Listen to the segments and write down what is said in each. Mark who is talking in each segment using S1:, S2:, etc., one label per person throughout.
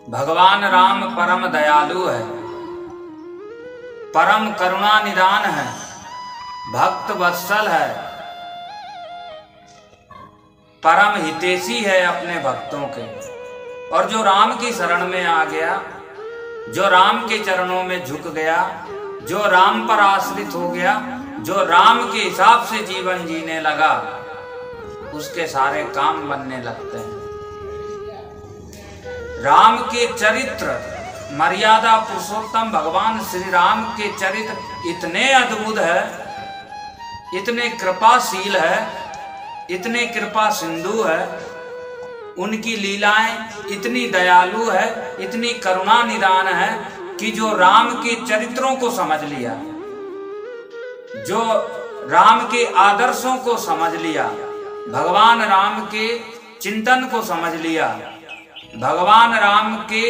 S1: भगवान राम परम दयालु है, परम करुणा निदान है, भक्त वत्सल है, परम हितैषी है अपने भक्तों के। और जो राम की शरण में आ गया, जो राम के चरणों में झुक गया, जो राम पर आश्रित हो गया, जो राम के हिसाब से जीवन जीने लगा, उसके सारे काम बनने लगते हैं। राम के चरित्र, मर्यादा पुरुषोत्तम भगवान श्री राम के चरित्र इतने अद्भुत है, इतने कृपाशील है, इतने कृपा सिंधु है, उनकी लीलाएं इतनी दयालु है, इतनी करुणा निदान है कि जो राम के चरित्रों को समझ लिया, जो राम के आदर्शों को समझ लिया, भगवान राम के चिंतन को समझ लिया, भगवान राम के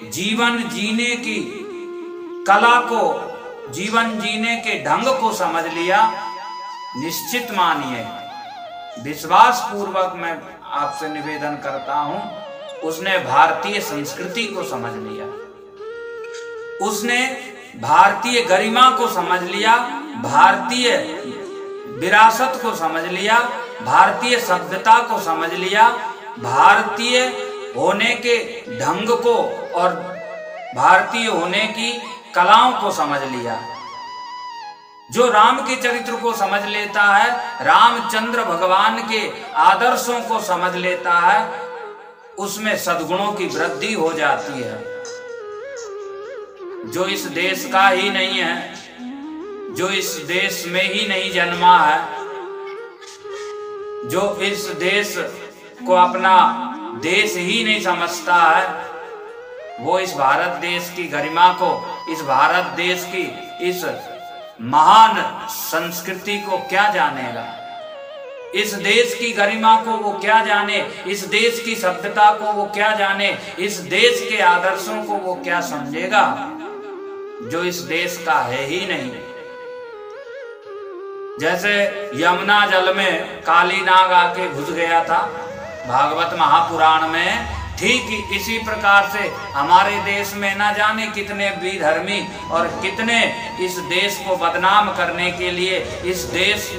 S1: जीवन जीने की कला को, जीवन जीने के ढंग को समझ लिया, निश्चित मानिए, विश्वास पूर्वक मैं आपसे निवेदन करता हूं, उसने भारतीय संस्कृति को समझ लिया, उसने भारतीय गरिमा को समझ लिया, भारतीय विरासत को समझ लिया, भारतीय सभ्यता को समझ लिया, भारतीय होने के ढंग को और भारतीय होने की कलाओं को समझ लिया। जो राम के चरित्र को समझ लेता है, रामचंद्र भगवान के आदर्शों को समझ लेता है, उसमें सद्गुणों की वृद्धि हो जाती है। जो इस देश का ही नहीं है, जो इस देश में ही नहीं जन्मा है, जो इस देश को अपना देश ही नहीं समझता है, वो इस भारत देश की गरिमा को, इस भारत देश की इस महान संस्कृति को क्या जानेगा, इस देश की गरिमा को वो क्या जाने, इस देश की सभ्यता को वो क्या जाने, इस देश के आदर्शों को वो क्या समझेगा, जो इस देश का है ही नहीं। जैसे यमुना जल में काली नाग आके घुस गया था भागवत महापुराण में, ठीक इसी प्रकार से हमारे देश में ना जाने कितने विधर्मी और कितने इस देश को बदनाम करने के लिए इस देश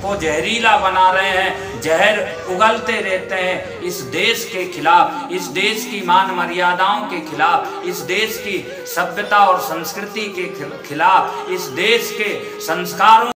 S1: को जहरीला बना रहे हैं, जहर उगलते रहते हैं इस देश के खिलाफ, इस देश की मान मर्यादाओं के खिलाफ, इस देश की सभ्यता और संस्कृति के खिलाफ, इस देश के संस्कारों